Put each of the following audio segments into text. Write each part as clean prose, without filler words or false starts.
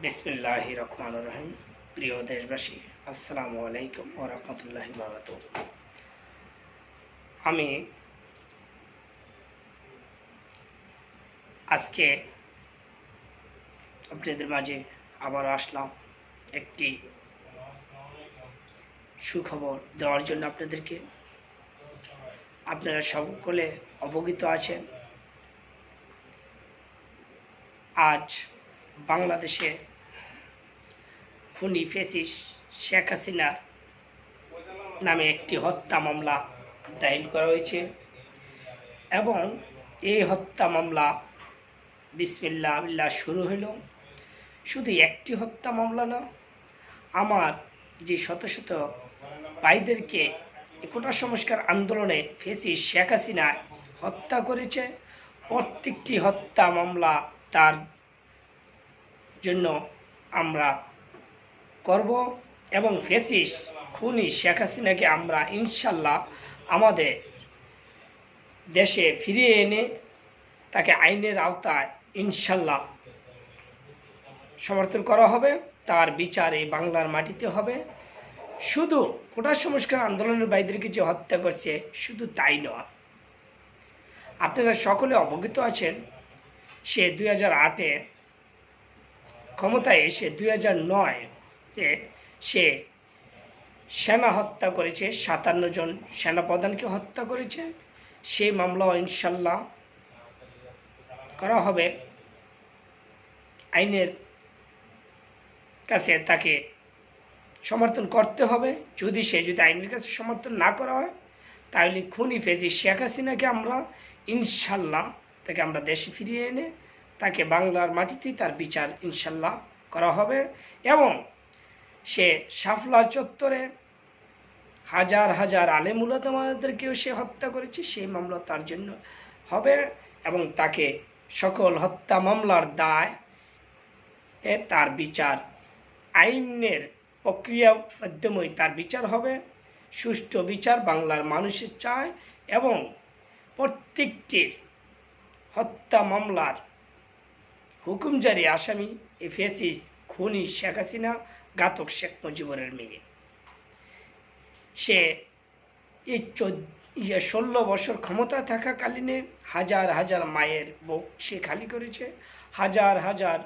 বিসমিল্লাহির রহমানির রহিম। প্রিয় দেশবাসী, আসসালামু আলাইকুম ওয়া রাহমাতুল্লাহি ওয়া বারাকাতুহু। আমি আজকে আপনাদের মাঝে আবার আসলাম একটি সুখবর দেওয়ার জন্য আপনাদেরকে। আপনারা সকলে অবগত আছেন, আজ বাংলাদেশে খুনি ফ্যাসিস্ট শেখ হাসিনা নামে একটি হত্যা মামলা দায়ের করা হয়েছে এবং এই হত্যা মামলা বিসমিল্লাহ শুরু হইল। শুধু একটি হত্যা মামলা না, আমার যে শত শত ভাইদেরকে কোটা সংস্কার আন্দোলনে ফ্যাসিস্ট শেখ হাসিনা হত্যা করেছে, প্রত্যেকটি হত্যা মামলা তার জন্য আমরা করব এবং ফ্যাসিস্ট খুনি শেখ হাসিনাকে আমরা ইনশাল্লাহ আমাদের দেশে ফিরিয়ে এনে তাকে আইনের আওতায় ইনশাল্লাহ সমর্থন করা হবে। তার বিচার এই বাংলার মাটিতে হবে। শুধু কোটা সংস্কার আন্দোলনের ভাইদেরকে যে হত্যা করছে শুধু তাই নয়, আপনারা সকলে অবগত আছেন, সে 2008-এ ক্ষমতায় এসে 2009-এ সে সেনা হত্যা করেছে, 57 জন সেনাপ্রধানকে হত্যা করেছে। সেই মামলাও ইনশাল্লাহ করা হবে। আইনের কাছে তাকে সমর্থন করতে হবে। যদি আইনের কাছে সমর্থন না করা হয়, তাহলে খুনি ফ্যাসিস্ট শেখ হাসিনাকে আমরা ইনশাল্লাহ তাকে আমরা দেশে ফিরিয়ে এনে তাকে বাংলার মাটিতেই তার বিচার ইনশাল্লাহ করা হবে। এবং সে শাপলা চত্বরে হাজার হাজার আলেম উলামাদেরকেও সে হত্যা করেছে, সেই মামলা তার জন্য হবে এবং তাকে সকল হত্যা মামলার দায় তার বিচার আইনের প্রক্রিয়ার মাধ্যমেই তার বিচার হবে। সুষ্ঠু বিচার বাংলার মানুষের চায় এবং প্রত্যেকটির হত্যা মামলার হুকুমজারি আসামি এই ফ্যাসিস্ট খুনি শেখ হাসিনা, ঘাতক শেখ মুজিবুরের মেয়ে। সে এই 16 বছর ক্ষমতা থাকাকালীনে হাজার হাজার মায়ের বুক সে খালি করেছে, হাজার হাজার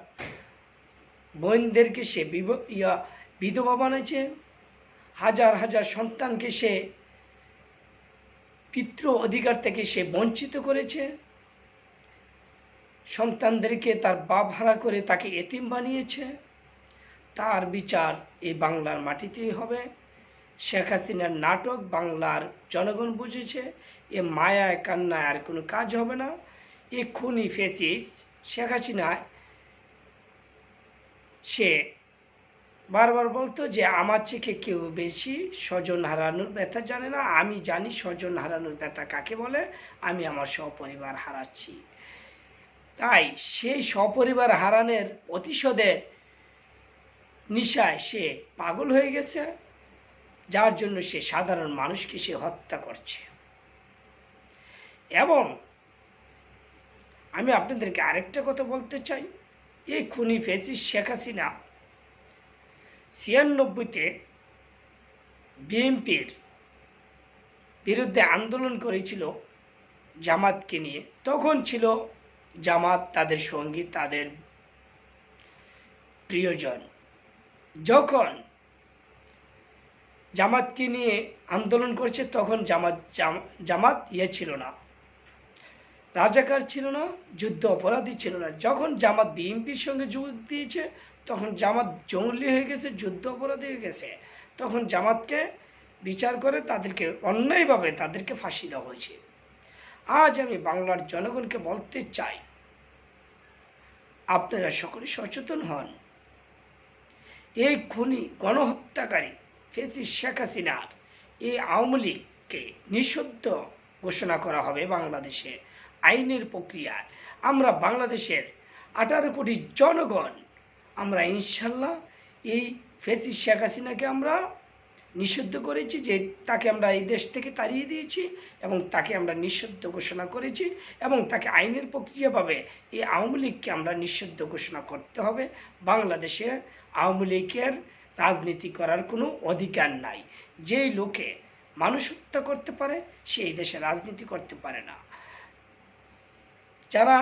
বোনদেরকে সে বিধবা বানাইছে, হাজার হাজার সন্তানকে সে পিতৃ অধিকার থেকে সে বঞ্চিত করেছে, সন্তানদেরকে তার বাপ হারা করে তাকে এতিম বানিয়েছে। তার বিচার এই বাংলার মাটিতেই হবে। শেখ হাসিনার নাটক বাংলার জনগণ বুঝেছে, এ মায়ায় কান্নায় আর কোনো কাজ হবে না। এ খুনি ফ্যাসিস্ট শেখ হাসিনায় সে বারবার বলতো যে আমার থেকে কেউ বেশি স্বজন হারানোর ব্যথা জানে না, আমি জানি স্বজন হারানোর ব্যথা কাকে বলে, আমি আমার সপরিবার হারাচ্ছি। তাই সেই সপরিবার হারানোর প্রতিশোধের নিশায় সে পাগল হয়ে গেছে, যার জন্য সে সাধারণ মানুষকে সে হত্যা করছে। এবং আমি আপনাদেরকে আরেকটা কথা বলতে চাই, এই খুনি ফ্যাসিস্ট শেখ হাসিনা 96-তে বিএনপির বিরুদ্ধে আন্দোলন করেছিল জামাতকে নিয়ে। তখন ছিল জামাত তাদের সঙ্গী, তাদের প্রিয়জন। যখন জামাতকে নিয়ে আন্দোলন করছে তখন জামাত ছিল না, রাজাকার ছিল না, যুদ্ধ অপরাধী ছিল না। যখন জামাত বিএনপির সঙ্গে যোগ দিয়েছে তখন জামাত জঙ্গলি হয়ে গেছে, যুদ্ধ অপরাধী হয়ে গেছে। তখন জামাতকে বিচার করে তাদেরকে অন্যায়ভাবে তাদেরকে ফাঁসি দেওয়া হয়েছে। আজ আমি বাংলার জনগণকে বলতে চাই, আপনারা সকলে সচেতন হন। এই খুনি গণহত্যাকারী ফ্যাসিস্ট শেখ হাসিনার এই আওয়ামী লীগকে নিষিদ্ধ ঘোষণা করা হবে বাংলাদেশে আইনের প্রক্রিয়ায়। আমরা বাংলাদেশের 18 কোটি জনগণ আমরা ইনশাল্লাহ এই ফ্যাসিস্ট শেখ হাসিনাকে আমরা নিষিদ্ধ করেছি, যে তাকে আমরা এই দেশ থেকে তাড়িয়ে দিয়েছি এবং তাকে আমরা নিষিদ্ধ ঘোষণা করেছি এবং তাকে আইনের প্রক্রিয়াভাবে এই আওয়ামী লীগকে আমরা নিষিদ্ধ ঘোষণা করতে হবে। বাংলাদেশে আওয়ামী লীগের রাজনীতি করার কোনো অধিকার নাই। যেই লোকে মানুষ হত্যা করতে পারে সেই দেশে রাজনীতি করতে পারে না। যারা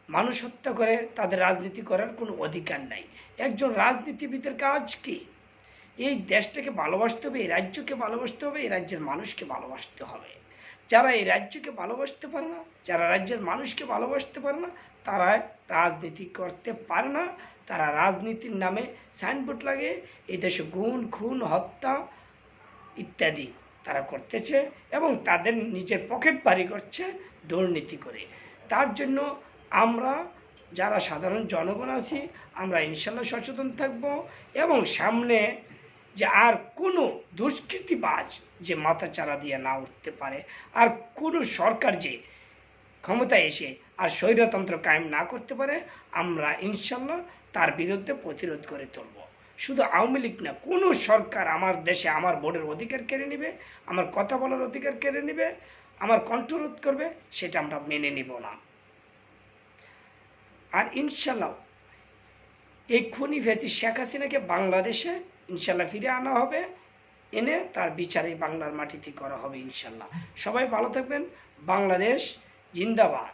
মানুষ হত্যা করে তাদের রাজনীতি করার কোনো অধিকার নাই। একজন রাজনীতিবিদের কাজ কি? এই দেশটাকে ভালোবাসতে হবে, এই রাজ্যকে ভালোবাসতে হবে, এই রাজ্যের মানুষকে ভালোবাসতে হবে। যারা এই রাজ্যকে ভালোবাসতে পারে না, যারা রাজ্যের মানুষকে ভালোবাসতে পারে না, তারা রাজনীতি করতে পারে না। তারা রাজনীতির নামে সাইনবোর্ড লাগে এই দেশে গুম, খুন, হত্যা ইত্যাদি তারা করতেছে এবং তাদের নিজের পকেট ভারী করছে দুর্নীতি করে। তার জন্য আমরা যারা সাধারণ জনগণ আছি আমরা ইনশাল্লাহ সচেতন থাকব এবং সামনে যে আর কোনো দুষ্কৃতিবাজ যে মাথাচাড়া দিয়ে না উঠতে পারে, আর কোনো সরকার যে ক্ষমতায় এসে আর স্বৈরতন্ত্র কায়েম না করতে পারে, আমরা ইনশাল্লাহ তার বিরুদ্ধে প্রতিরোধ করে তুলব। শুধু আওয়ামী লীগ না, কোনো সরকার আমার দেশে আমার ভোটের অধিকার কেড়ে নেবে, আমার কথা বলার অধিকার কেড়ে নেবে, আমার কণ্ঠরোধ করবে, সেটা আমরা মেনে নিব না। আর ইনশাল্লাহ এই খুনি ফ্যাসিস্ট শেখ হাসিনাকে বাংলাদেশে ইনশাল্লাহ ফিরে আনা হবে, এনে তার বিচারে বাংলার মাটিতে করা হবে ইনশাল্লাহ। সবাই ভালো থাকবেন। বাংলাদেশ জিন্দাবাদ।